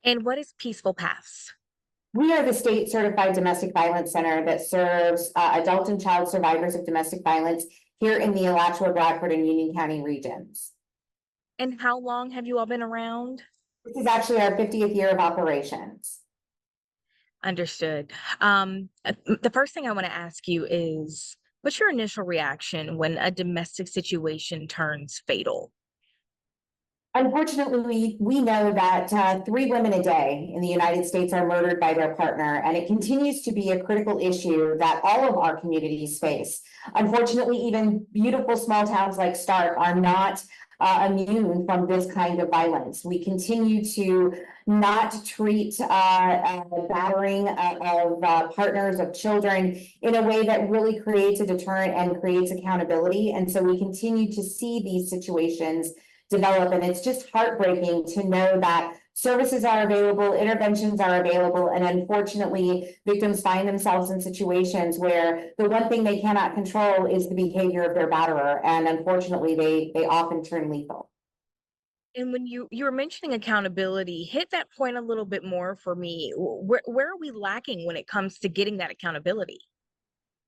And what is Peaceful Paths? We are the state certified domestic violence center that serves adult and child survivors of domestic violence here in the Alachua, Bradford, and Union County regions. And how long have you all been around? This is actually our 50th year of operations. Understood. The first thing I want to ask you is, what's your initial reaction when a domestic situation turns fatal? Unfortunately, we know that 3 women a day in the United States are murdered by their partner, and it continues to be a critical issue that all of our communities face. Unfortunately, even beautiful small towns like Stark are not immune from this kind of violence. We continue to not treat battering of partners of children in a way that really creates a deterrent and creates accountability. And so we continue to see these situations develop, and it's just heartbreaking to know that services are available, interventions are available, and unfortunately victims find themselves in situations where the one thing they cannot control is the behavior of their batterer, and unfortunately they often turn lethal. And when you were mentioning accountability, hit that point a little bit more for me. Where are we lacking when it comes to getting that accountability?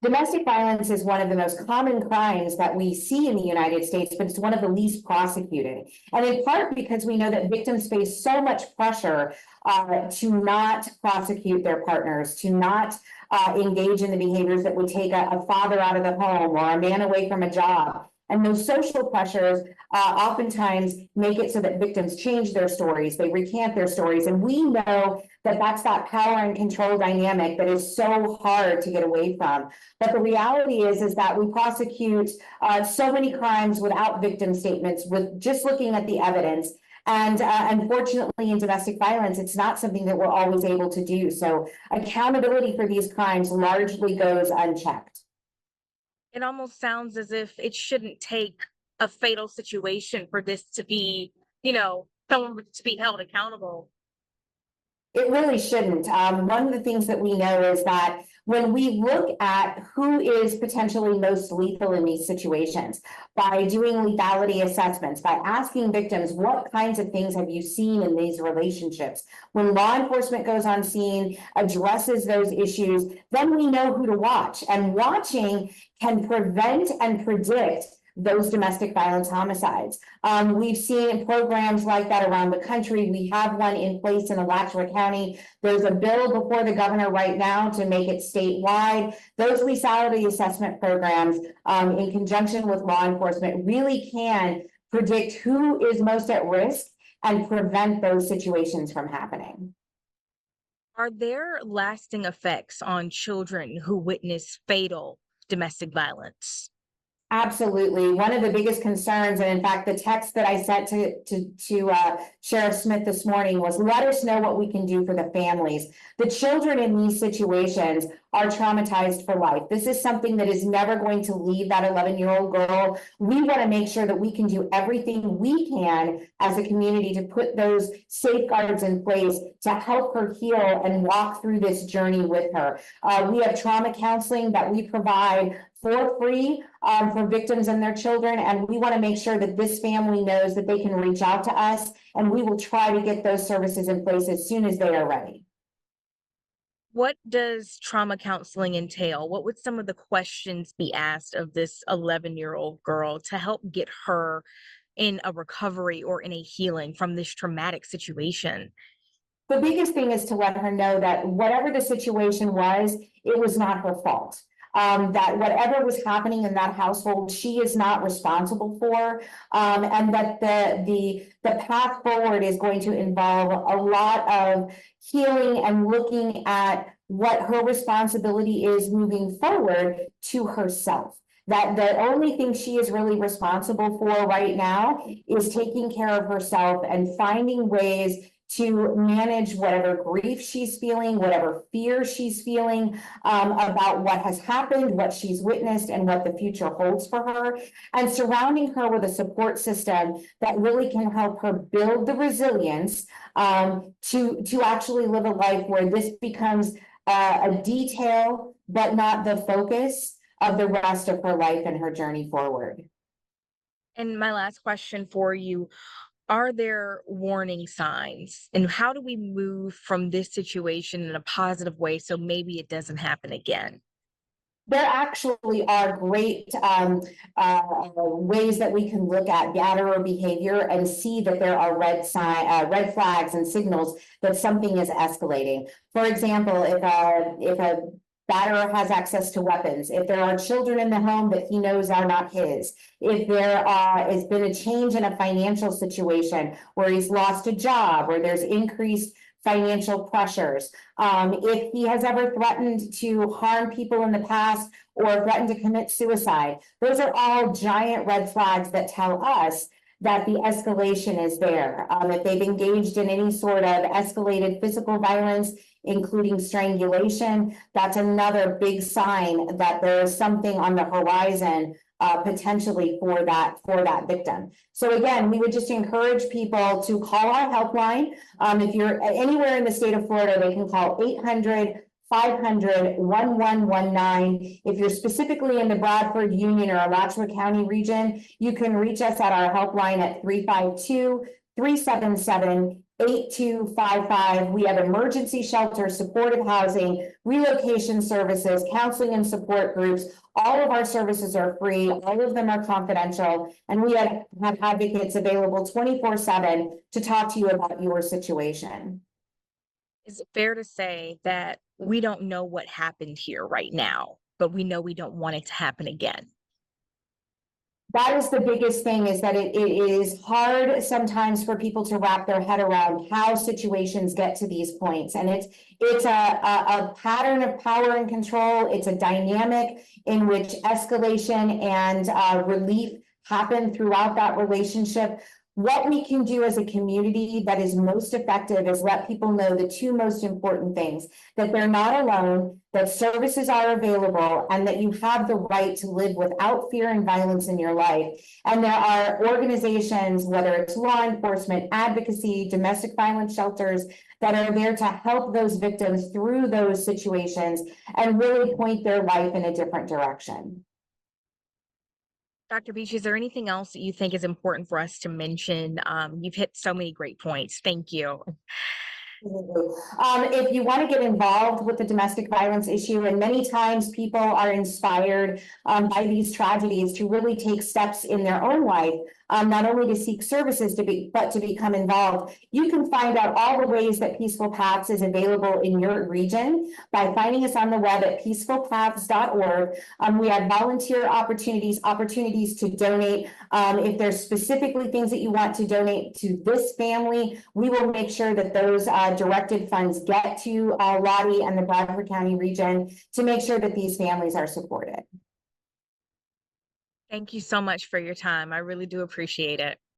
Domestic violence is one of the most common crimes that we see in the United States, but it's one of the least prosecuted. And in part because we know that victims face so much pressure to not prosecute their partners, to not engage in the behaviors that would take a father out of the home or a man away from a job. And those social pressures oftentimes make it so that victims change their stories, they recant their stories. And we know that that's that power and control dynamic that is so hard to get away from. But the reality is that we prosecute so many crimes without victim statements, with just looking at the evidence. And unfortunately, in domestic violence, it's not something that we're always able to do. So accountability for these crimes largely goes unchecked. It almost sounds as if it shouldn't take a fatal situation for this to be, someone to be held accountable. It really shouldn't. One of the things that we know is that when we look at who is potentially most lethal in these situations, by doing lethality assessments, by asking victims, what kinds of things have you seen in these relationships? When law enforcement goes on scene, addresses those issues, then we know who to watch. And watching can prevent and predict those domestic violence homicides. We've seen programs like that around the country. We have one in place in Alachua County. There's a bill before the governor right now to make it statewide. Those lethality assessment programs, in conjunction with law enforcement, really can predict who is most at risk and prevent those situations from happening. Are there lasting effects on children who witness fatal domestic violence? Absolutely. One of the biggest concerns, and in fact, the text that I sent to Sheriff Smith this morning was, let us know what we can do for the families. The children in these situations are traumatized for life. This is something that is never going to leave that 11-year-old girl. We want to make sure that we can do everything we can as a community to put those safeguards in place to help her heal and walk through this journey with her. We have trauma counseling that we provide for free for victims and their children. And we want to make sure that this family knows that they can reach out to us, and we will try to get those services in place as soon as they are ready. What does trauma counseling entail? What would some of the questions be asked of this 11-year-old girl to help get her in a recovery or in a healing from this traumatic situation? The biggest thing is to let her know that whatever the situation was, it was not her fault. That whatever was happening in that household, she is not responsible for, and that the path forward is going to involve a lot of healing and looking at what her responsibility is moving forward to herself. That the only thing she is really responsible for right now is taking care of herself and finding ways to manage whatever grief she's feeling, whatever fear she's feeling about what has happened, what she's witnessed, and what the future holds for her, and surrounding her with a support system that really can help her build the resilience to actually live a life where this becomes a detail, but not the focus of the rest of her life and her journey forward. And my last question for you, are there warning signs? And how do we move from this situation in a positive way so maybe it doesn't happen again? There actually are great ways that we can look at batterer behavior and see that there are red flags and signals that something is escalating. For example, if a batterer has access to weapons, if there are children in the home that he knows are not his, if there has been a change in a financial situation where he's lost a job or there's increased financial pressures, if he has ever threatened to harm people in the past or threatened to commit suicide, those are all giant red flags that tell us that the escalation is there. If they've engaged in any sort of escalated physical violence, including strangulation, that's another big sign that there is something on the horizon potentially for that victim. So again, we would just encourage people to call our helpline. If you're anywhere in the state of Florida, they can call 800-500-1119. If you're specifically in the Bradford, Union, or Alachua County region, you can reach us at our helpline at 352-377-8255. We have emergency shelter, supportive housing, relocation services, counseling and support groups. All of our services are free. All of them are confidential. And we have advocates available 24/7 to talk to you about your situation. Is it fair to say that we don't know what happened here right now, but we know we don't want it to happen again? That is the biggest thing, is that it is hard sometimes for people to wrap their head around how situations get to these points. And it's a pattern of power and control. It's a dynamic in which escalation and relief happen throughout that relationship. What we can do as a community that is most effective is let people know the two most important things: that they're not alone, that services are available, and that you have the right to live without fear and violence in your life. And there are organizations, whether it's law enforcement, advocacy, domestic violence shelters, that are there to help those victims through those situations and really point their life in a different direction. Dr. Beach, is there anything else that you think is important for us to mention? You've hit so many great points. Thank you. Absolutely. If you want to get involved with the domestic violence issue, and many times people are inspired by these tragedies to really take steps in their own life, not only to seek services but to become involved. You can find out all the ways that Peaceful Paths is available in your region by finding us on the web at peacefulpaths.org. We have volunteer opportunities to donate. If there's specifically things that you want to donate to this family, we will make sure that those directed funds get to Lawtey and the Bradford County region to make sure that these families are supported. Thank you so much for your time. I really do appreciate it.